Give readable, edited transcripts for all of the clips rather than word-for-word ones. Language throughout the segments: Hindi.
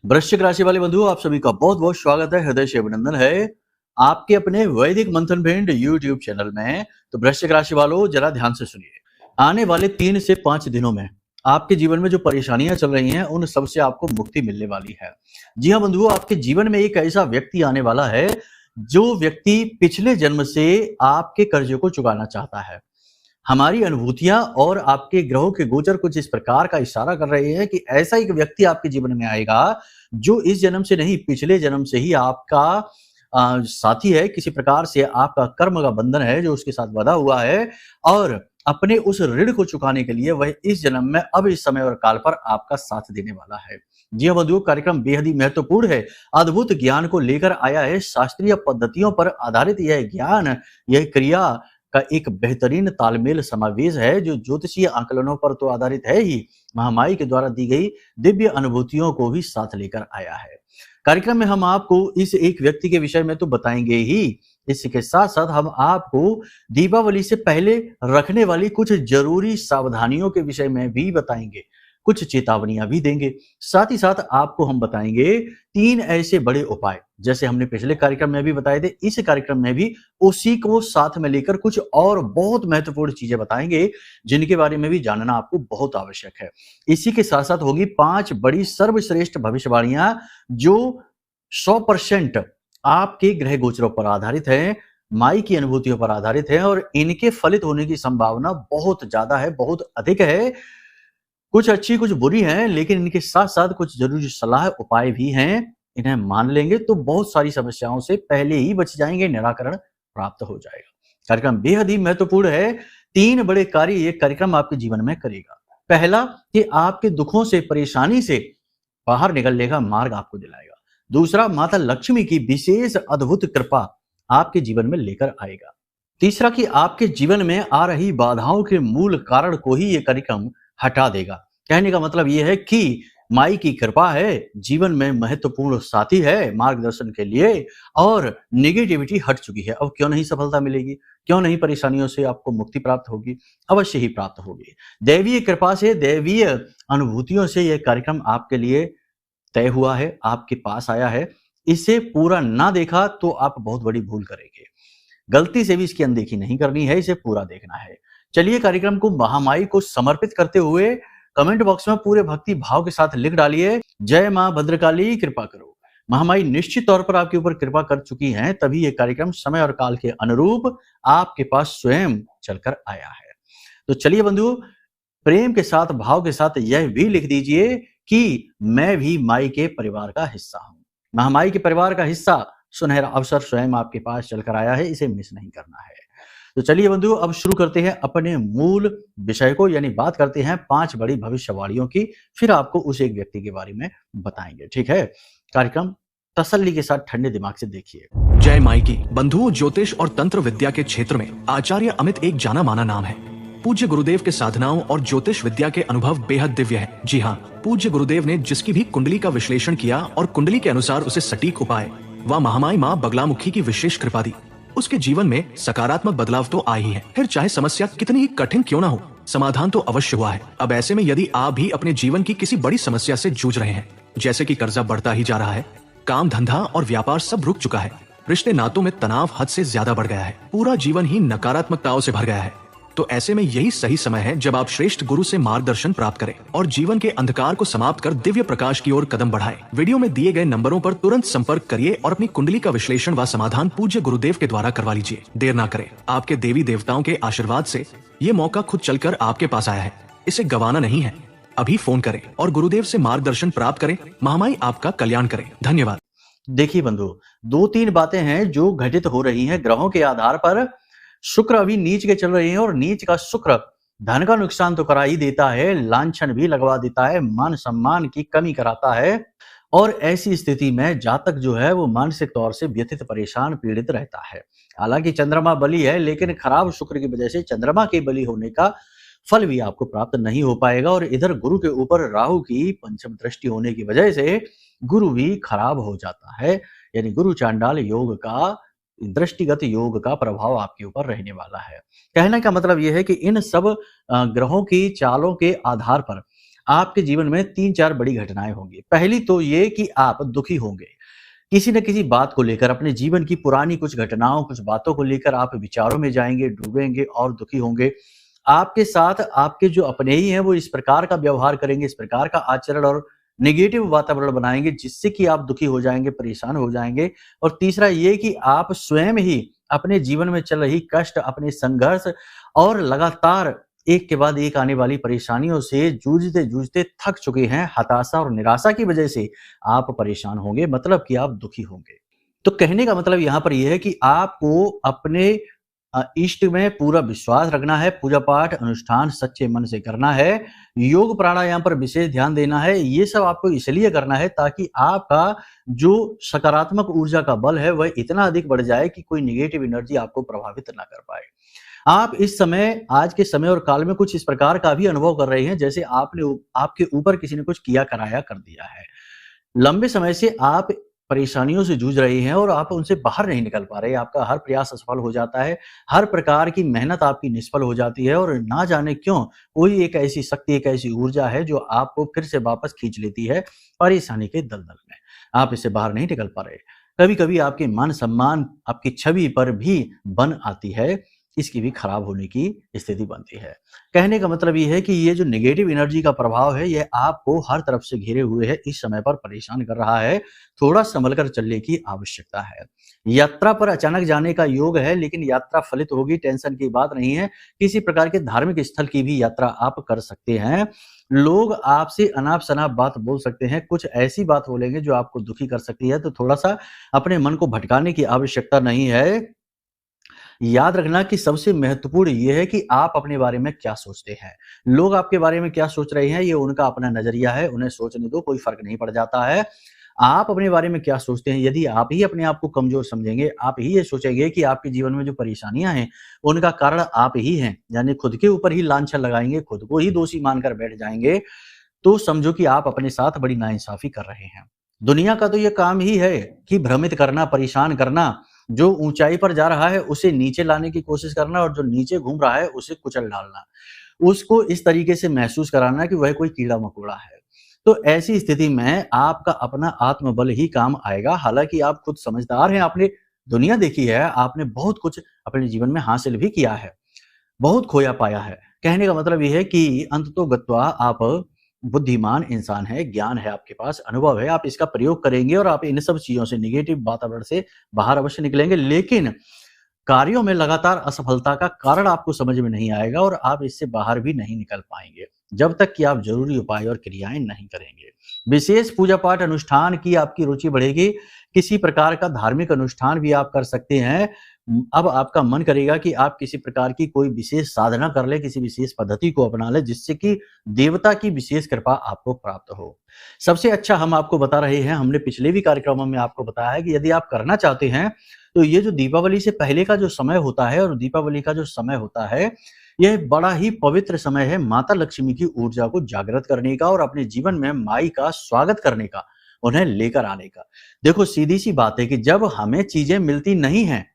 वृश्चिक राशि वाले बंधु, आप सभी का बहुत बहुत स्वागत है, हृदय से अभिनंदन है आपके अपने वैदिक मंथन भेंट यूट्यूब चैनल में। तो वृश्चिक राशि वालों, जरा ध्यान से सुनिए। आने वाले 3 से 5 दिनों में आपके जीवन में जो परेशानियां चल रही हैं, उन सब से आपको मुक्ति मिलने वाली है। जी हाँ बंधुओं, आपके जीवन में एक ऐसा व्यक्ति आने वाला है जो व्यक्ति पिछले जन्म से आपके कर्जे को चुकाना चाहता है। हमारी अनुभूतियां और आपके ग्रहों के गोचर कुछ इस प्रकार का इशारा कर रहे हैं कि ऐसा एक व्यक्ति आपके जीवन में आएगा जो इस जन्म से नहीं, पिछले जन्म से ही आपका साथी है। किसी प्रकार से आपका कर्म का बंधन है जो उसके साथ बंधा हुआ है, और अपने उस ऋण को चुकाने के लिए वह इस जन्म में अब इस समय और काल पर आपका साथ देने वाला है। जी हाँ बंधुओं, कार्यक्रम बेहद ही महत्वपूर्ण है, अद्भुत ज्ञान को लेकर आया है। शास्त्रीय पद्धतियों पर आधारित यह ज्ञान, यह क्रिया का एक बेहतरीन तालमेल समावेश है जो ज्योतिषीय आकलनों पर तो आधारित है ही, महामाई के द्वारा दी गई दिव्य अनुभूतियों को भी साथ लेकर आया है। कार्यक्रम में हम आपको इस एक व्यक्ति के विषय में तो बताएंगे ही, इसके साथ साथ हम आपको दीपावली से पहले रखने वाली कुछ जरूरी सावधानियों के विषय में भी बताएंगे, कुछ चेतावनियां भी देंगे। साथ ही साथ आपको हम बताएंगे 3 ऐसे बड़े उपाय, जैसे हमने पिछले कार्यक्रम में भी बताए थे, इस कार्यक्रम में भी उसी को साथ में लेकर कुछ और बहुत महत्वपूर्ण चीजें बताएंगे जिनके बारे में भी जानना आपको बहुत आवश्यक है। इसी के साथ साथ होगी 5 बड़ी सर्वश्रेष्ठ भविष्यवाणियां जो 100% आपके ग्रह गोचरों पर आधारित है, माई की अनुभूतियों पर आधारित है, और इनके फलित होने की संभावना बहुत ज्यादा है, बहुत अधिक है। कुछ अच्छी कुछ बुरी हैं, लेकिन इनके साथ साथ कुछ जरूरी सलाह उपाय भी हैं। इन्हें मान लेंगे तो बहुत सारी समस्याओं से पहले ही बच जाएंगे, निराकरण प्राप्त हो जाएगा। कार्यक्रम बेहद ही महत्वपूर्ण है। 3 बड़े कार्य ये कार्यक्रम आपके जीवन में करेगा। पहला, कि आपके दुखों से, परेशानी से बाहर निकलने का मार्ग आपको दिलाएगा। दूसरा, माता लक्ष्मी की विशेष अद्भुत कृपा आपके जीवन में लेकर आएगा। तीसरा, कि आपके जीवन में आ रही बाधाओं के मूल कारण को ही ये कार्यक्रम हटा देगा। कहने का मतलब यह है कि माई की कृपा है, जीवन में महत्वपूर्ण साथी है मार्गदर्शन के लिए, और नेगेटिविटी हट चुकी है। अब क्यों नहीं सफलता मिलेगी, क्यों नहीं परेशानियों से आपको मुक्ति प्राप्त होगी? अवश्य ही प्राप्त होगी। दैवीय कृपा से, दैवीय अनुभूतियों से यह कार्यक्रम आपके लिए तय हुआ है, आपके पास आया है। इसे पूरा ना देखा तो आप बहुत बड़ी भूल करेंगे। गलती से भी इसकी अनदेखी नहीं करनी है, इसे पूरा देखना है। चलिए कार्यक्रम को महामाई को समर्पित करते हुए कमेंट बॉक्स में पूरे भक्ति भाव के साथ लिख डालिए, जय मां भद्रकाली कृपा करो। महामाई निश्चित तौर पर आपके ऊपर कृपा कर चुकी हैं, तभी ये कार्यक्रम समय और काल के अनुरूप आपके पास स्वयं चलकर आया है। तो चलिए बंधु, प्रेम के साथ, भाव के साथ यह भी लिख दीजिए कि मैं भी माई के परिवार का हिस्सा हूं। महामाई के परिवार का हिस्सा, सुनहरा अवसर स्वयं आपके पास चलकर आया है, इसे मिस नहीं करना है। तो चलिए बंधु, अब शुरू करते हैं अपने मूल विषय को, यानी बात करते हैं 5 बड़ी भविष्यवाणियों की, फिर आपको उस एक व्यक्ति के बारे में बताएंगे। ठीक है? कार्यक्रम तसल्ली के साथ ठंडे दिमाग से देखिए। जय माई की। बंधुओं, ज्योतिष और तंत्र विद्या के क्षेत्र में आचार्य अमित एक जाना माना नाम है। पूज्य गुरुदेव के साधनाओं और ज्योतिष विद्या के अनुभव बेहद दिव्य है। जी हाँ, पूज्य गुरुदेव ने जिसकी भी कुंडली का विश्लेषण किया और कुंडली के अनुसार उसे सटीक उपाय व महामाई माँ बगलामुखी की विशेष कृपा दी, उसके जीवन में सकारात्मक बदलाव तो आ ही है। फिर चाहे समस्या कितनी ही कठिन क्यों ना हो, समाधान तो अवश्य हुआ है। अब ऐसे में यदि आप भी अपने जीवन की किसी बड़ी समस्या से जूझ रहे हैं, जैसे कि कर्जा बढ़ता ही जा रहा है, काम धंधा और व्यापार सब रुक चुका है, रिश्ते नातों में तनाव हद से ज्यादा बढ़ गया है, पूरा जीवन ही नकारात्मकताओं से भर गया है, तो ऐसे में यही सही समय है जब आप श्रेष्ठ गुरु से मार्गदर्शन प्राप्त करें और जीवन के अंधकार को समाप्त कर दिव्य प्रकाश की ओर कदम बढ़ाएं। वीडियो में दिए गए नंबरों पर तुरंत संपर्क करिए और अपनी कुंडली का विश्लेषण व समाधान पूज्य गुरुदेव के द्वारा करवा लीजिए। देर ना करें, आपके देवी देवताओं के आशीर्वाद से ये मौका खुद चलकर आपके पास आया है, इसे गंवाना नहीं है। अभी फोन करें और गुरुदेव से मार्गदर्शन प्राप्त करें। महामाई आपका कल्याण करें। धन्यवाद। देखिए बंधु, 2-3 बातें हैं जो घटित हो रही हैं ग्रहों के आधार पर। शुक्र अभी नीच के चल रहे हैं, और नीच का शुक्र धन का नुकसान तो करा ही देता है, लांछन भी लगवा देता है, मान सम्मान की कमी कराता है, और ऐसी स्थिति में जातक जो है वो मानसिक तौर से व्यथित, परेशान, पीड़ित रहता है। हालांकि चंद्रमा बली है, लेकिन खराब शुक्र की वजह से चंद्रमा के बली होने का फल भी आपको प्राप्त नहीं हो पाएगा। और इधर गुरु के ऊपर राहु की पंचम दृष्टि होने की वजह से गुरु भी खराब हो जाता है, यानी गुरु चांडाल योग का, दृष्टिगत योग का प्रभाव आपके ऊपर रहने वाला है। कहने का मतलब यह है कि इन सब ग्रहों की चालों के आधार पर आपके जीवन में 3-4 बड़ी घटनाएं होंगी। पहली तो ये कि आप दुखी होंगे। किसी न किसी बात को लेकर, अपने जीवन की पुरानी कुछ घटनाओं, कुछ बातों को लेकर आप विचारों में जाएँगे, डूबेंगे और दुखी होंगे। आपके साथ आपके जो अपने ही हैं वो इस प्रकार का व्यवहार करेंगे, इस प्रकार का आचरण और नेगेटिव वातावरण बनाएँगे जिससे कि आप दुखी हो जाएँगे, परेशान हो जाएँगे। और तीसरा ये कि आप स्वयं ही अपने जीवन में चल रही कष्ट, अपने संघर्ष और लगातार एक के बाद एक आने वाली परेशानियों से जूझते-जूझते थक चुके हैं। हताशा और निराशा की वजह से आप परेशान होंगे, मतलब कि आप दुखी होंगे। तो कहने का मतलब यहाँ पर ये है कि आपको अपने इष्ट में पूरा विश्वास रखना है, पूजा-पाठ, अनुष्ठान सच्चे मन से करना है, योग प्राणायाम पर विशेष ध्यान देना है। ये सब आपको इसलिए करना है ताकि आपका जो सकारात्मक ऊर्जा का बल है, वह इतना अधिक बढ़ जाए कि कोई नेगेटिव एनर्जी आपको प्रभावित ना कर पाए। आप इस समय, आज के समय और काल में कुछ इस प्रकार का भी अनुभव कर रहे हैं जैसे आपके ऊपर किसी ने कुछ किया कराया कर दिया है। लंबे समय से आप परेशानियों से जूझ रहे हैं और आप उनसे बाहर नहीं निकल पा रहे। आपका हर प्रयास असफल हो जाता है, हर प्रकार की मेहनत आपकी निष्फल हो जाती है और ना जाने क्यों कोई एक ऐसी शक्ति, एक ऐसी ऊर्जा है जो आपको फिर से वापस खींच लेती है परेशानी के दलदल में। आप इससे बाहर नहीं निकल पा रहे। कभी-कभी आपके मान-सम्मान, आपकी छवि पर भी बन आती है, इसकी भी खराब होने की स्थिति बनती है। कहने का मतलब ये है कि ये जो नेगेटिव एनर्जी का प्रभाव है, ये आपको हर तरफ से घेरे हुए है, इस समय पर परेशान कर रहा है। थोड़ा संभल कर चलने की आवश्यकता है। यात्रा पर अचानक जाने का योग है, लेकिन यात्रा फलित होगी, टेंशन की बात नहीं है। किसी प्रकार के धार्मिक स्थल की भी यात्रा आप कर सकते हैं। लोग आपसे अनाप-शनाप बात बोल सकते हैं, कुछ ऐसी बात बोलेंगे जो आपको दुखी कर सकती है, तो थोड़ा-सा अपने मन को भटकाने की आवश्यकता नहीं है। याद रखना कि सबसे महत्वपूर्ण ये है कि आप अपने बारे में क्या सोचते हैं। लोग आपके बारे में क्या सोच रहे हैं, ये उनका अपना नज़रिया है, उन्हें सोचने दो, कोई फ़र्क नहीं पड़ जाता है। आप अपने बारे में क्या सोचते हैं, यदि आप ही अपने आप को कमज़ोर समझेंगे, आप ही ये सोचेंगे कि आपके जीवन में जो परेशानियाँ हैं, उनका कारण आप ही हैं, यानी खुद के ऊपर ही लांछन लगाएँगे, खुद को ही दोषी मानकर बैठ जाएँगे, तो समझो कि आप अपने साथ बड़ी नाइंसाफ़ी कर रहे हैं। दुनिया का तो ये काम ही है कि भ्रमित करना, परेशान करना, जो ऊँचाई पर जा रहा है उसे नीचे लाने की कोशिश करना और जो नीचे घूम रहा है उसे कुचल डालना। उसको इस तरीके से महसूस कराना कि वह कोई कीड़ा-मकोड़ा है। तो ऐसी स्थिति में आपका अपना आत्मबल ही काम आएगा। हालाँकि आप खुद समझदार हैं, आपने दुनिया देखी है, आपने बहुत कुछ अपने जीवन में हासिल भी किया है, बहुत खोया पाया है। कहने का मतलब ये है कि अंततो गत्वा आप बुद्धिमान इंसान हैं, ज्ञान है आपके पास, अनुभव है, आप इसका प्रयोग करेंगे और आप इन सब चीज़ों से, नेगेटिव वातावरण से बाहर अवश्य निकलेंगे। लेकिन कार्यों में लगातार असफलता का कारण आपको समझ में नहीं आएगा और आप इससे बाहर भी नहीं निकल पाएँगे, जब तक कि आप ज़रूरी उपाय और क्रियाएँ नहीं करेंगे। विशेष पूजा-पाठ अनुष्ठान की आपकी रुचि बढ़ेगी, किसी प्रकार का धार्मिक अनुष्ठान भी आप कर सकते हैं। अब आपका मन करेगा कि आप किसी प्रकार की कोई विशेष साधना कर लें, किसी विशेष पद्धति को अपना लें, जिससे कि देवता की विशेष कृपा आपको प्राप्त हो। सबसे अच्छा हम आपको बता रहे हैं, हमने पिछले भी कार्यक्रमों में आपको बताया है कि यदि आप करना चाहते हैं, तो ये जो दीपावली से पहले का जो समय होता है और दीपावली का जो समय होता है, यह बड़ा ही पवित्र समय है माता लक्ष्मी की ऊर्जा को जागृत करने का और अपने जीवन में माई का स्वागत करने का, उन्हें लेकर आने का। देखो, सीधी-सी बात है कि जब हमें चीज़ें मिलती नहीं हैं,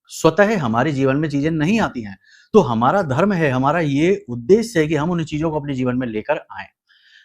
स्वतः हमारे जीवन में चीज़ें नहीं आती हैं, तो हमारा धर्म है, हमारा ये उद्देश्य है कि हम उन चीज़ों को अपने जीवन में लेकर आएँ।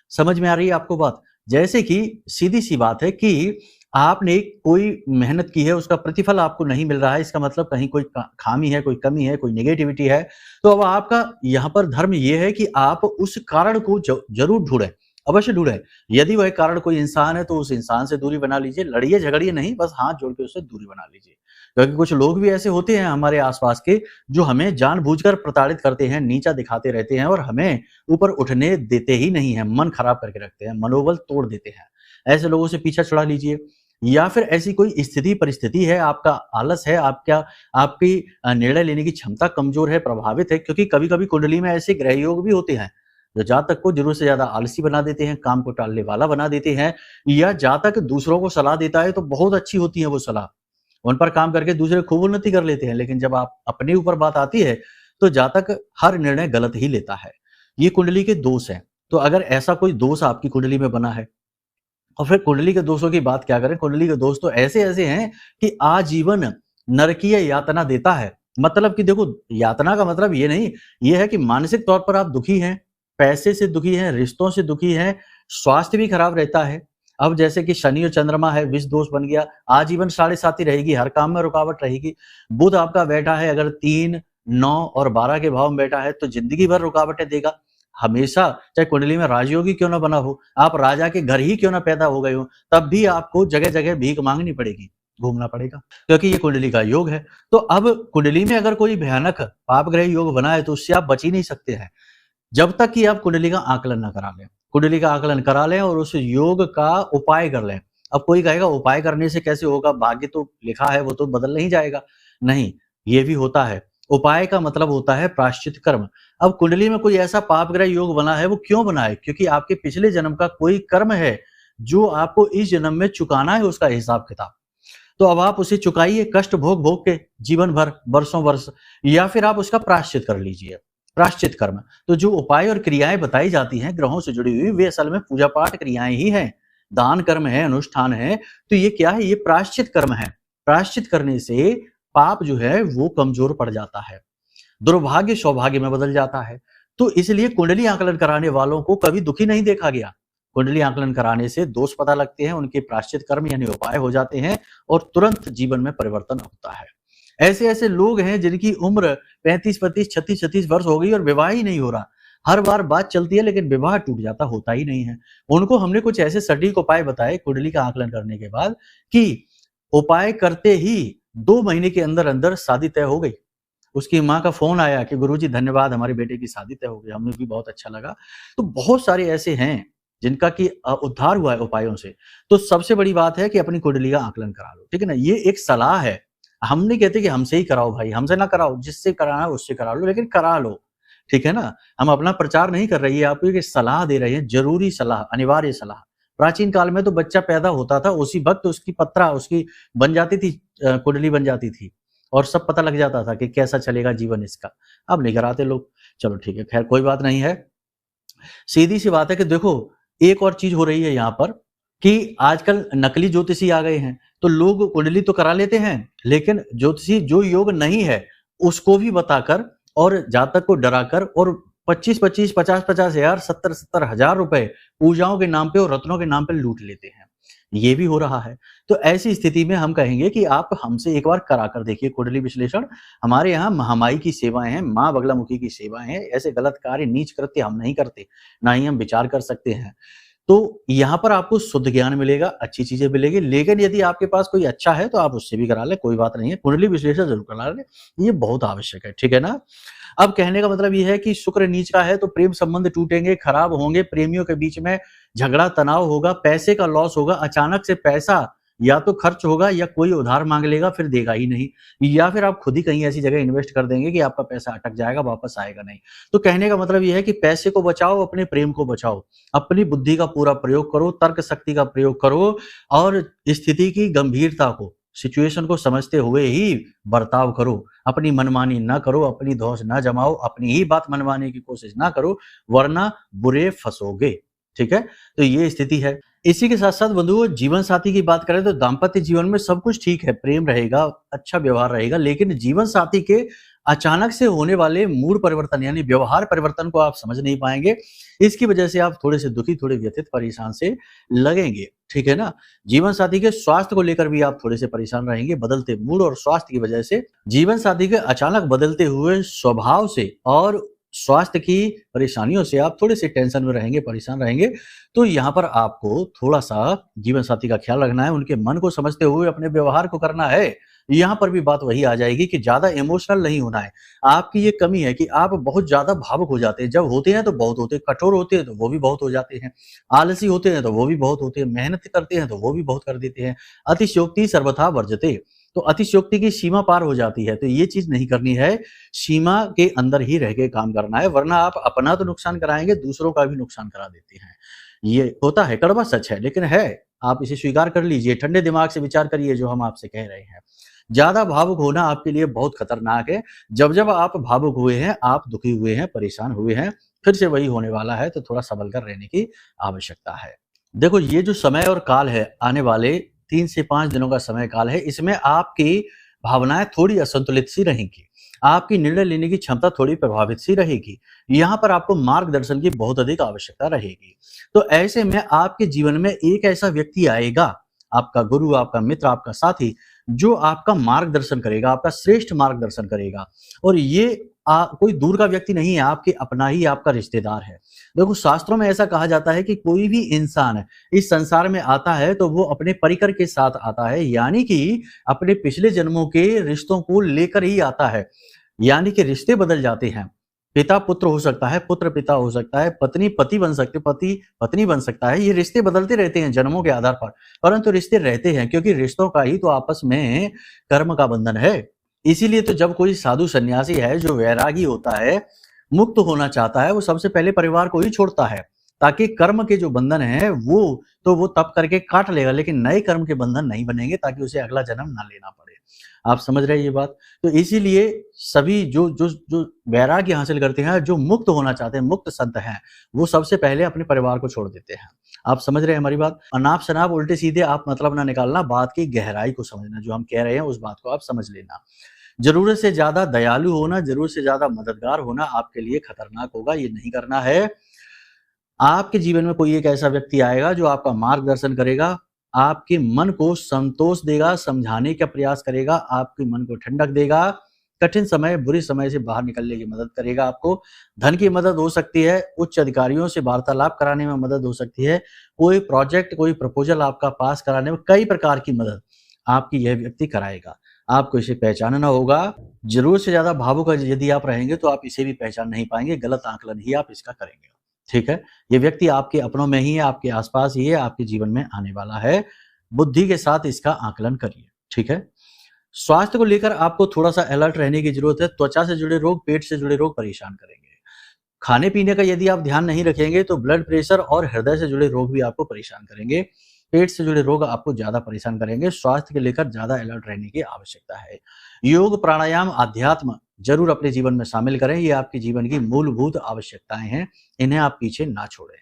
समझ में आ रही है आपको बात? जैसे कि सीधी-सी बात है कि आपने कोई मेहनत की है, उसका प्रतिफल आपको नहीं मिल रहा है, इसका मतलब कहीं कोई खामी है, कोई कमी है, कोई नेगेटिविटी है। तो अब आपका यहाँ पर धर्म ये है कि आप उस कारण को ज़रूर ढूँढें, अवश्य ढूँढें। यदि वह कारण कोई इंसान है, तो उस इंसान से दूरी बना लीजिए, लड़िए-झगड़िए नहीं, बस हाथ जोड़ के उससे दूरी बना लीजिए। क्योंकि कुछ लोग भी ऐसे होते हैं हमारे आस-पास के, जो हमें जानबूझकर प्रताड़ित करते हैं, नीचा दिखाते रहते हैं और हमें ऊपर उठने देते ही नहीं हैं, मन खराब करके रखते हैं, मनोबल तोड़ देते हैं। ऐसे लोगों से पीछा छुड़ा लीजिए। या फिर ऐसी कोई स्थिति परिस्थिति है, आपका आलस है, आपकी निर्णय लेने की क्षमता कमज़ोर है, प्रभावित है, क्योंकि कभी-कभी कुंडली में ऐसे ग्रह योग भी होते हैं, जो जातक को ज़रूरत से ज़्यादा आलसी बना देते हैं, काम को टालने वाला बना देते हैं, या जातक दूसरों को सलाह देता है तो बहुत अच्छी होती है वो सलाह। उन पर काम करके दूसरे खूब उन्नति कर लेते हैं, लेकिन जब आप अपने ऊपर बात आती है, तो जातक हर निर्णय गलत ही लेता है। ये कुंडली के दोष हैं। तो अगर ऐसा कोई दोष आपकी कुंडली में बना है, और फिर कुंडली के दोषों की बात क्या करें, कुंडली के दोष तो ऐसे-ऐसे हैं कि आजीवन नरकीय यातना देता है। मतलब कि देखो, यातना का मतलब ये नहीं, ये है कि मानसिक तौर पर आप दुखी हैं, पैसे से दुखी हैं, रिश्तों से दुखी हैं, स्वास्थ्य भी खराब रहता है। अब जैसे कि शनि और चंद्रमा है, विष दोष बन गया, आजीवन साढ़े साथी रहेगी, हर काम में रुकावट रहेगी। बुध आपका बैठा है अगर 3, 9 और 12 के भाव में बैठा है तो जिंदगी भर रुकावटें देगा। हमेशा चाहे कुंडली में राजयोगी क्यों ना बना हो, आप राजा के घर ही क्यों ना पैदा हो गए हो, तब भी आपको जगह-जगह भीख मांगनी पड़ेगी, घूमना पड़ेगा, क्योंकि ये कुंडली का योग है। तो अब कुंडली में अगर कोई भयानक पाप ग्रह योग बना है तो उससे आप बच ही नहीं सकते हैं, जब तक कि आप कुंडली का आकलन ना करा लें। कुंडली का आकलन करा लें और उस योग का उपाय कर लें। अब कोई कहेगा उपाय करने से कैसे होगा, भाग्य तो लिखा है वो तो बदल नहीं जाएगा। नहीं, ये भी होता है। उपाय का मतलब होता है प्रायश्चित कर्म। अब कुंडली में कोई ऐसा पाप ग्रह योग बना है, वो क्यों बना है? क्योंकि आपके पिछले जन्म का कोई कर्म है जो आपको इस जन्म में चुकाना है, उसका हिसाब किताब। तो अब आप उसे चुकाइए कष्ट भोग भोग के जीवन भर, वर्षों वर्ष, या फिर आप उसका प्रायश्चित कर लीजिए, प्रायश्चित कर्म। तो जो उपाय और क्रियाएं बताई जाती हैं ग्रहों से जुड़ी हुई, वे असल में पूजा पाठ क्रियाएं ही हैं, दान कर्म है, अनुष्ठान है। तो ये क्या है? ये प्रायश्चित कर्म है। प्रायश्चित करने से पाप जो है वो कमजोर पड़ जाता है, दुर्भाग्य सौभाग्य में बदल जाता है। तो इसलिए कुंडली आकलन कराने वालों को कभी दुखी नहीं देखा गया। कुंडली आकलन कराने से दोष पता लगते हैं, उनके प्रायश्चित कर्म यानी उपाय हो जाते हैं और तुरंत जीवन में परिवर्तन होता है। ऐसे-ऐसे लोग हैं जिनकी उम्र 35-35, 36-36 वर्ष हो गई और विवाह ही नहीं हो रहा। हर बार बात चलती है लेकिन विवाह टूट जाता, होता ही नहीं है। उनको हमने कुछ ऐसे सटीक उपाय बताए कुंडली का आकलन करने के बाद कि उपाय करते ही 2 महीने के अंदर-अंदर शादी तय हो गई। उसकी माँ का फ़ोन आया कि गुरुजी धन्यवाद, हमारे बेटे की शादी तय हो गई, हमें भी बहुत अच्छा लगा। तो बहुत सारे ऐसे हैं जिनका कि उद्धार हुआ है उपायों से। तो सबसे बड़ी बात है कि अपनी कुंडली का आकलन करा लो, ठीक है ना? ये एक सलाह है। हम नहीं कहते कि हमसे ही कराओ भाई, हमसे ना कराओ, जिससे कराना है उससे करा लो, लेकिन करा लो, ठीक है ना? हम अपना प्रचार नहीं कर रहे हैं, आपको एक सलाह दे रहे हैं, ज़रूरी सलाह, अनिवार्य सलाह। प्राचीन काल में तो बच्चा पैदा होता था, उसी वक़्त उसकी पत्रा उसकी बन जाती थी, कुंडली बन जाती थी और सब पता लग जाता था कि कैसा चलेगा जीवन इसका। अब नहीं कराते लोग। चलो ठीक है, खैर कोई बात नहीं है। सीधी सी बात है कि देखो, एक और चीज़ हो रही है यहाँ पर कि आजकल नकली ज्योतिषी आ गए हैं, तो लोग कुंडली तो करा लेते हैं, लेकिन ज्योतिषी जो योग नहीं है, उसको भी बताकर और जातक को डराकर और 25-25, 50-50 हज़ार, 70-70 हज़ार रुपए पूजाओं के नाम पे और रत्नों के नाम पे लूट लेते हैं। ये भी हो रहा है। तो ऐसी स्थिति में हम कहेंगे कि आप हमसे एक बार करा कर देखिए कुंडली विश्लेषण। हमारे यहाँ महामाई की सेवाएँ हैं, माँ बगलामुखी की सेवाएँ हैं। ऐसे गलत कार्य, नीच कृत्य हम नहीं करते, ना ही हम विचार कर सकते हैं। तो यहाँ पर आपको शुद्ध ज्ञान मिलेगा, अच्छी चीज़ें मिलेगी, लेकिन यदि आपके पास कोई अच्छा है तो आप उससे भी करा लें, कोई बात नहीं है। कुंडली विश्लेषण ज़रूर करा लें, ये बहुत आवश्यक है, ठीक है ना? अब कहने का मतलब ये है कि शुक्र नीच का है तो प्रेम संबंध टूटेंगे, खराब होंगे, प्रेमियों के बीच में झगड़ा तनाव होगा, पैसे का लॉस होगा, अचानक से पैसा या तो खर्च होगा या कोई उधार मांग लेगा फिर देगा ही नहीं, या फिर आप खुद ही कहीं ऐसी जगह इन्वेस्ट कर देंगे कि आपका पैसा अटक जाएगा, वापस आएगा नहीं। तो कहने का मतलब ये है कि पैसे को बचाओ, अपने प्रेम को बचाओ, अपनी बुद्धि का पूरा प्रयोग करो, तर्क शक्ति का प्रयोग करो और स्थिति की गंभीरता को, सिचुएशन को समझते हुए ही बर्ताव करो। अपनी मनमानी ना करो, अपनी धौंस ना जमाओ, अपनी ही बात मनवाने की कोशिश ना करो, वरना बुरे फंसोगे। ठीक है? तो ये स्थिति है। इसी के साथ-साथ बंधुओं, जीवन साथी की बात करें तो दाम्पत्य जीवन में सब कुछ ठीक है, प्रेम रहेगा, अच्छा व्यवहार रहेगा, लेकिन जीवन साथी के अचानक से होने वाले मूड परिवर्तन यानी व्यवहार परिवर्तन को आप समझ नहीं पाएँगे। इसकी वजह से आप थोड़े से दुखी, थोड़े व्यथित, परेशान से लगेंगे। ठीक है ना? जीवन साथी के स्वास्थ्य को लेकर भी आप थोड़े से परेशान रहेंगे, बदलते मूड और स्वास्थ्य की वजह से। जीवन साथी के अचानक बदलते हुए स्वभाव से और स्वास्थ्य की परेशानियों से आप थोड़े से टेंशन में रहेंगे, परेशान रहेंगे। तो यहाँ पर आपको थोड़ा-सा जीवन साथी का ख्याल रखना है, उनके मन को समझते हुए अपने व्यवहार को करना है। यहाँ पर भी बात वही आ जाएगी कि ज़्यादा इमोशनल नहीं होना है। आपकी ये कमी है कि आप बहुत ज़्यादा भावुक हो जाते हैं। जब होते हैं तो बहुत होते हैं, कठोर होते हैं तो वो भी बहुत हो जाते हैं, आलसी होते हैं तो वो भी बहुत होते हैं, मेहनत करते हैं तो वो भी बहुत कर देते हैं। अतिशयोक्ति सर्वथा वर्जते। तो अतिशयोक्ति की सीमा पार हो जाती है, तो ये चीज़ नहीं करनी है। सीमा के अंदर ही रह के काम करना है, वरना आप अपना तो नुकसान कराएँगे, दूसरों का भी नुकसान करा देते हैं। ये होता है, कड़वा सच है, लेकिन है। आप इसे स्वीकार कर लीजिए, ठंडे दिमाग से विचार करिए जो हम आपसे कह रहे हैं। ज़्यादा भावुक होना आपके लिए बहुत खतरनाक है। जब-जब आप भावुक हुए हैं, आप दुखी हुए हैं, परेशान हुए हैं, फिर से वही होने वाला है, तो थोड़ा सँभल कर रहने की आवश्यकता है। देखो, ये जो समय और काल है, आने वाले 3 से 5 दिनों का समय काल है, इसमें आपकी भावनाएँ थोड़ी असंतुलित सी रहेंगी। आपकी निर्णय लेने की क्षमता थोड़ी प्रभावित सी रहेगी। यहाँ पर आपको मार्गदर्शन की बहुत अधिक आवश्यकता रहेगी। तो ऐसे में आपके जीवन में एक ऐसा व्यक्ति आएगा, आपका गुरु, आपका मित्र, आपका साथी, जो आपका मार्गदर्शन करेगा, आपका श्रेष्ठ मार्गदर्शन करेगा। और ये कोई दूर का व्यक्ति नहीं है, आपके अपना ही आपका रिश्तेदार है। देखो, शास्त्रों में ऐसा कहा जाता है कि कोई भी इंसान इस संसार में आता है तो वो अपने परिकर के साथ आता है, यानी कि अपने पिछले जन्मों के रिश्तों को लेकर ही आता है। यानी कि रिश्ते बदल जाते हैं। पिता पुत्र हो सकता है, पुत्र पिता हो सकता है, पत्नी पति बन सकती है, पति पत्नी बन सकता है। ये रिश्ते बदलते रहते हैं जन्मों के आधार पर, परंतु रिश्ते रहते हैं, क्योंकि रिश्तों का ही तो आपस में कर्म का बंधन है। इसीलिए तो जब कोई साधु सन्यासी है जो वैरागी होता है, मुक्त होना चाहता है, वो सबसे पहले परिवार को ही छोड़ता है, ताकि कर्म के जो बंधन है वो तप करके काट लेगा, लेकिन नए कर्म के बंधन नहीं बनेंगे, ताकि उसे अगला जन्म ना लेना पड़े। आप समझ रहे हैं ये बात? तो इसीलिए सभी जो जो जो वैराग्य हासिल करते हैं, जो मुक्त होना चाहते हैं, मुक्त संत हैं, वो सबसे पहले अपने परिवार को छोड़ देते हैं। आप समझ रहे हैं हमारी बात? अनाप शनाप उल्टे सीधे आप मतलब ना निकालना, बात की गहराई को समझना, जो हम कह रहे हैं उस बात को आप समझ लेना। जरूरत से ज्यादा दयालु होना, जरूरत से ज्यादा मददगार होना आपके लिए खतरनाक होगा, ये नहीं करना है। आपके जीवन में कोई एक ऐसा व्यक्ति आएगा जो आपका मार्गदर्शन करेगा, आपके मन को संतोष देगा, समझाने का प्रयास करेगा, आपके मन को ठंडक देगा, कठिन समय, बुरे समय से बाहर निकलने की मदद करेगा आपको। धन की मदद हो सकती है, उच्च अधिकारियों से वार्तालाप कराने में मदद हो सकती है, कोई प्रोजेक्ट, कोई प्रपोजल आपका पास कराने में, कई प्रकार की मदद आपकी यह व्यक्ति कराएगा। आपको इसे पहचानना होगा। जरूरत से ज्यादा भावुक यदि आप रहेंगे तो आप इसे भी पहचान नहीं पाएंगे, गलत आकलन ही आप इसका करेंगे। ठीक है, ये व्यक्ति आपके अपनों में ही है, आपके आसपास ही है, आपके जीवन में आने वाला है। बुद्धि के साथ इसका आकलन करिए। ठीक है, स्वास्थ्य को लेकर आपको थोड़ा सा अलर्ट रहने की जरूरत है। त्वचा से जुड़े रोग, पेट से जुड़े रोग परेशान करेंगे। खाने पीने का यदि आप ध्यान नहीं रखेंगे तो ब्लड प्रेशर और हृदय से जुड़े रोग भी आपको परेशान करेंगे। पेट से जुड़े रोग आपको ज्यादा परेशान करेंगे। स्वास्थ्य को लेकर ज्यादा अलर्ट रहने की आवश्यकता है। योग, प्राणायाम, अध्यात्म जरूर अपने जीवन में शामिल करें। ये आपके जीवन की मूलभूत आवश्यकताएं हैं, इन्हें आप पीछे ना छोड़ें।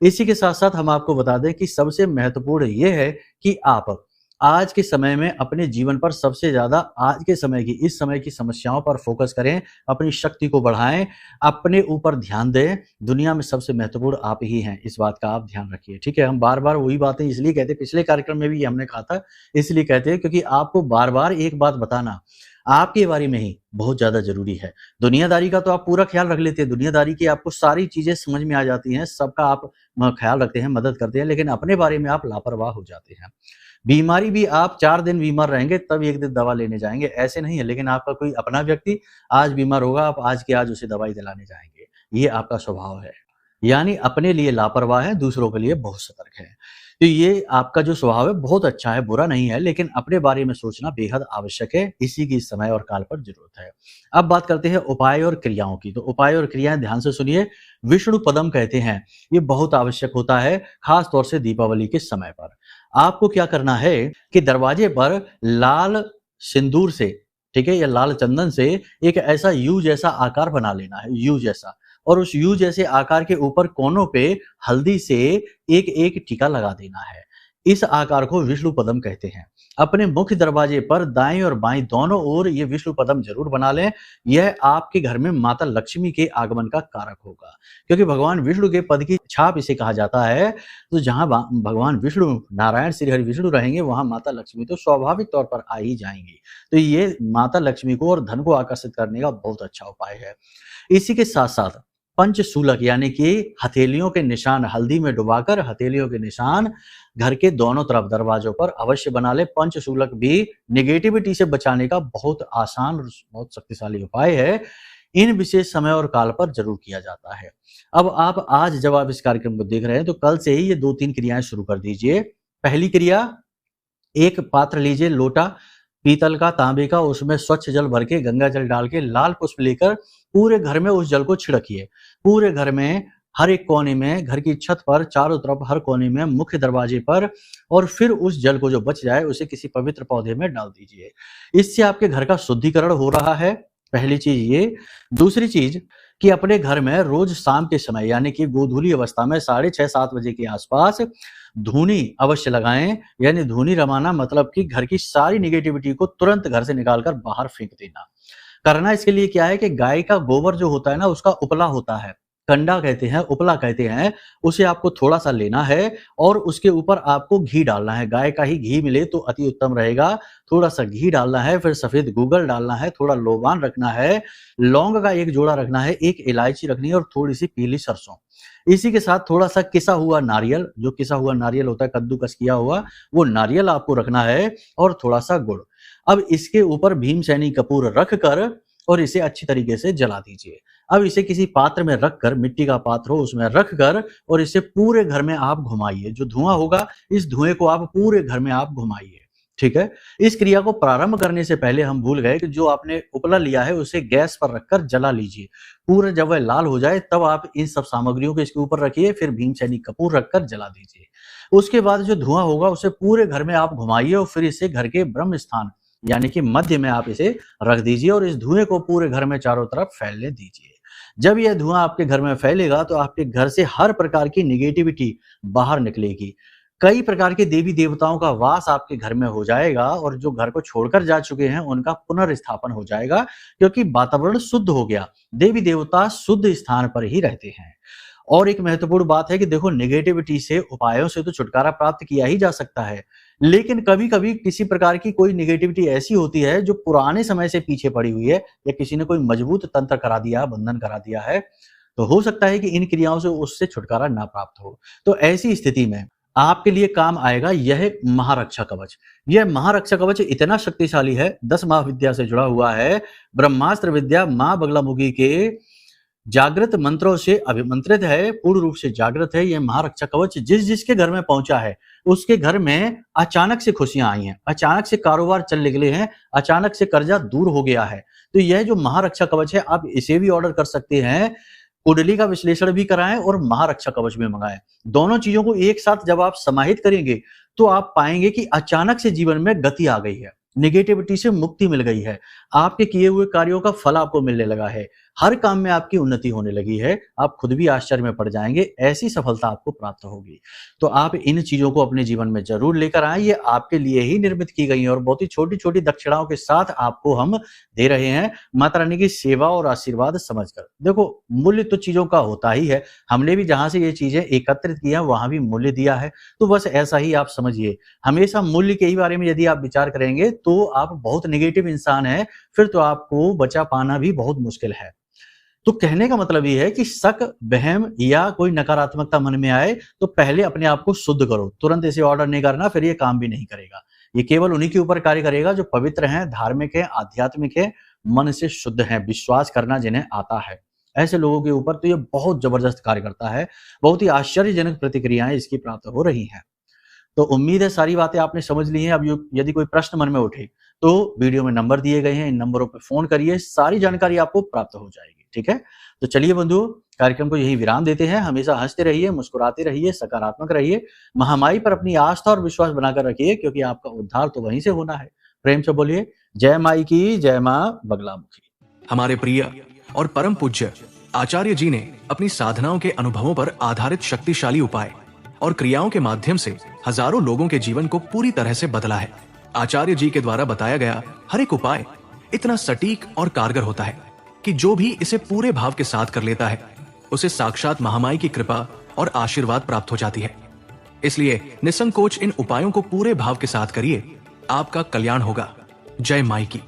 इसी के साथ साथ हम आपको बता दें कि सबसे महत्वपूर्ण ये है कि आप आज के समय में अपने जीवन पर सबसे ज्यादा आज के समय की, इस समय की समस्याओं पर फोकस करें, अपनी शक्ति को बढ़ाएं, अपने ऊपर ध्यान दें। दुनिया में सबसे महत्वपूर्ण आप ही हैं, इस बात का आप ध्यान रखिए। ठीक है, हम बार बार वही बातें इसलिए कहते हैं, पिछले कार्यक्रम में भी हमने कहा था, इसलिए कहते हैं क्योंकि आपको बार बार एक बात बताना आपके बारे में ही बहुत ज्यादा जरूरी है। दुनियादारी का तो आप पूरा ख्याल रख लेते हैं, दुनियादारी की आपको सारी चीजें समझ में आ जाती हैं, सबका आप ख्याल रखते हैं, मदद करते हैं, लेकिन अपने बारे में आप लापरवाह हो जाते हैं। बीमारी भी आप 4 दिन बीमार रहेंगे तब एक दिन दवा लेने जाएंगे, ऐसे नहीं है। लेकिन आपका कोई अपना व्यक्ति आज बीमार होगा, आप आज के आज उसे दवाई दिलाने जाएंगे, ये आपका स्वभाव है। यानी अपने लिए लापरवाह है, दूसरों के लिए बहुत सतर्क है। तो ये आपका जो स्वभाव है बहुत अच्छा है, बुरा नहीं है, लेकिन अपने बारे में सोचना बेहद आवश्यक है। इसी की समय और काल पर जरूरत है। अब बात करते हैं उपाय और क्रियाओं की। तो उपाय और क्रियाएं ध्यान से सुनिए। विष्णु पदम कहते हैं, ये बहुत आवश्यक होता है, खास तौर से दीपावली के समय पर। आपको क्या करना है कि दरवाजे पर लाल सिंदूर से, ठीक है, या लाल चंदन से एक ऐसा यू जैसा आकार बना लेना है, यू जैसा, और उस यू जैसे आकार के ऊपर कोनों पे हल्दी से एक एक टीका लगा देना है। इस आकार को विष्णु पदम कहते हैं। अपने मुख्य दरवाजे पर दाएं और बाएं दोनों ओर ये विष्णु पदम जरूर बना लें। यह आपके घर में माता लक्ष्मी के आगमन का कारक होगा, क्योंकि भगवान विष्णु के पद की छाप इसे कहा जाता है। तो जहां भगवान विष्णु, नारायण श्री हरि विष्णु रहेंगे, वहां माता लक्ष्मी तो स्वाभाविक तौर पर आ ही जाएंगी। तो ये माता लक्ष्मी को और धन को आकर्षित करने का बहुत अच्छा उपाय है। इसी के साथ साथ पंचशूलक यानी कि हथेलियों के निशान हल्दी में डुबाकर हथेलियों के निशान घर के दोनों तरफ दरवाजों पर अवश्य बना ले। पंचशूलक भी नेगेटिविटी से बचाने का बहुत आसान और बहुत शक्तिशाली उपाय है। इन विशेष समय और काल पर जरूर किया जाता है। अब आप आज जब आप इस कार्यक्रम को देख रहे हैं तो कल से ही ये 2-3 क्रियाएं शुरू कर दीजिए। पहली क्रिया, एक पात्र लीजिए, लोटा पीतल का, तांबे का, उसमें स्वच्छ जल भर के, गंगा जल डाल के, लाल पुष्प लेकर पूरे घर में उस जल को छिड़किए। पूरे घर में, हर एक कोने में, घर की छत पर, चारों तरफ, हर कोने में, मुख्य दरवाजे पर, और फिर उस जल को जो बच जाए उसे किसी पवित्र पौधे में डाल दीजिए। इससे आपके घर का शुद्धिकरण हो रहा है। पहली चीज ये। दूसरी चीज कि अपने घर में रोज शाम के समय यानी कि गोधूली अवस्था में 6:30-7 बजे के आसपास धूनी अवश्य लगाएं। यानी धूनी रमाना मतलब कि घर की सारी निगेटिविटी को तुरंत घर से निकालकर बाहर फेंक देना। करना इसके लिए क्या है कि गाय का गोबर जो होता है ना, उसका उपला होता है, कंडा कहते हैं, उपला कहते हैं, उसे आपको थोड़ा-सा लेना है और उसके ऊपर आपको घी डालना है। गाय का ही घी मिले तो अति उत्तम रहेगा। थोड़ा-सा घी डालना है, फिर सफ़ेद गूगल डालना है, थोड़ा लोबान रखना है, लौंग का 1 जोड़ा रखना है, 1 इलायची रखनी है और थोड़ी-सी पीली सरसों। इसी के साथ थोड़ा-सा किसा हुआ नारियल, जो किसा हुआ नारियल होता है, कद्दूकस किया हुआ, वो नारियल आपको रखना है और थोड़ा-सा गुड़। अब इसके ऊपर भीमसेनी कपूर रख कर और इसे अच्छी तरीके से जला दीजिए। अब इसे किसी पात्र में रख कर, मिट्टी का पात्र हो उसमें रख कर और इसे पूरे घर में आप घुमाइए। जो धुआँ होगा, इस धुएँ को आप पूरे घर में आप घुमाइए, ठीक है? इस क्रिया को प्रारंभ करने से पहले हम भूल गए कि जो आपने उपला लिया है उसे गैस पर रखकर जला लीजिए। पूरा जब वह लाल हो जाए तब आप इन सब सामग्रियों को इसके ऊपर रखिए, फिर भीमसेनी कपूर रखकर जला दीजिए। उसके बाद जो धुआँ होगा उसे पूरे घर में आप घुमाइए और फिर इसे घर के ब्रह्म स्थान यानी कि मध्य में आप इसे रख दीजिए और इस धुएँ को पूरे घर में चारों तरफ फैलने दीजिए। जब यह धुआँ आपके घर में फैलेगा तो आपके घर से हर प्रकार की नेगेटिविटी बाहर निकलेगी। कई प्रकार के देवी-देवताओं का वास आपके घर में हो जाएगा और जो घर को छोड़कर जा चुके हैं उनका पुनर्स्थापन हो जाएगा क्योंकि वातावरण शुद्ध हो गया। देवी-देवता शुद्ध स्थान पर ही रहते हैं। और एक महत्वपूर्ण बात है कि देखो नेगेटिविटी से उपायों से तो छुटकारा प्राप्त किया ही जा सकता है, लेकिन कभी-कभी किसी प्रकार की कोई नेगेटिविटी ऐसी होती है जो पुराने समय से पीछे पड़ी हुई है या किसी ने कोई मजबूत तंत्र करा दिया, बंधन करा दिया है, तो हो सकता है कि इन क्रियाओं से उससे छुटकारा ना प्राप्त हो। तो ऐसी स्थिति में आपके लिए काम आएगा यह महारक्षा कवच। यह महारक्षा कवच इतना शक्तिशाली है, 10 महाविद्या से जुड़ा हुआ है, ब्रह्मास्त्र विद्या माँ बगलामुखी के जागृत मंत्रों से अभिमंत्रित है, पूर्ण रूप से जागृत है। यह महारक्षा कवच जिसके घर में पहुंचा है, उसके घर में अचानक से खुशियां आई हैं, अचानक से कारोबार चल निकले हैं, अचानक से कर्जा दूर हो गया है। तो यह जो महारक्षा कवच है, आप इसे भी ऑर्डर कर सकते हैं। कुंडली का विश्लेषण भी कराएं और महारक्षा कवच भी मंगाएं। दोनों चीजों को एक साथ जब आप समाहित करेंगे, तो आप पाएंगे कि अचानक से जीवन में गति आ गई है, नेगेटिविटी से मुक्ति मिल गई है, आपके किए हुए कार्यों का फल आपको मिलने लगा है, हर काम में आपकी उन्नति होने लगी है। आप खुद भी आश्चर्य में पड़ जाएंगे, ऐसी सफलता आपको प्राप्त होगी। तो आप इन चीजों को अपने जीवन में जरूर लेकर आएं। ये आपके लिए ही निर्मित की गई हैं और बहुत ही छोटी-छोटी दक्षिणाओं के साथ आपको हम दे रहे हैं, माता रानी की सेवा और आशीर्वाद समझकर। देखो, मूल्य तो चीजों का होता ही है, हमने भी जहां से ये चीजें एकत्रित की हैं वहां भी मूल्य दिया है, तो बस ऐसा ही आप समझिए। हमेशा मूल्य के ही बारे में यदि आप विचार करेंगे तो आप बहुत नेगेटिव इंसान हैं, फिर तो आपको बचा पाना भी बहुत मुश्किल है। तो कहने का मतलब ये है कि शक, वहम या कोई नकारात्मकता मन में आए तो पहले अपने आप को शुद्ध करो, तुरंत इसे ऑर्डर नहीं करना, फिर ये काम भी नहीं करेगा। ये केवल उन्हीं के ऊपर कार्य करेगा जो पवित्र हैं, धार्मिक हैं, आध्यात्मिक हैं, मन से शुद्ध हैं, विश्वास करना जिन्हें आता है। ऐसे लोगों के ऊपर तो ये बहुत जबरदस्त कार्य करता है, बहुत ही आश्चर्यजनक प्रतिक्रियाएं इसकी प्राप्त हो रही हैं। तो उम्मीद है सारी बातें आपने समझ ली हैं। अब यदि कोई प्रश्न मन में उठे तो वीडियो में नंबर दिए गए हैं, इन नंबरों पर फोन करिए, सारी जानकारी आपको प्राप्त हो जाएगी। ठीक है, तो चलिए बंधुओं, कार्यक्रम को यही विराम देते हैं। हमेशा हंसते रहिए, मुस्कुराते रहिए, सकारात्मक रहिए, महामाई पर अपनी आस्था और विश्वास बनाकर रखिए क्योंकि आपका उद्धार तो वहीं से होना है। प्रेम से बोलिए जय माई की, जय माँ बगलामुखी। हमारे प्रिय और परम पूज्य आचार्य जी ने अपनी साधनाओं के अनुभवों पर आधारित शक्तिशाली उपाय और क्रियाओं के माध्यम से हजारों लोगों के जीवन को पूरी तरह से बदला है। आचार्य जी के द्वारा बताया गया हर एक उपाय इतना सटीक और कारगर होता है कि जो भी इसे पूरे भाव के साथ कर लेता है, उसे साक्षात महामाई की कृपा और आशीर्वाद प्राप्त हो जाती है। इसलिए निसंकोच इन उपायों को पूरे भाव के साथ करिए, आपका कल्याण होगा। जय माई की।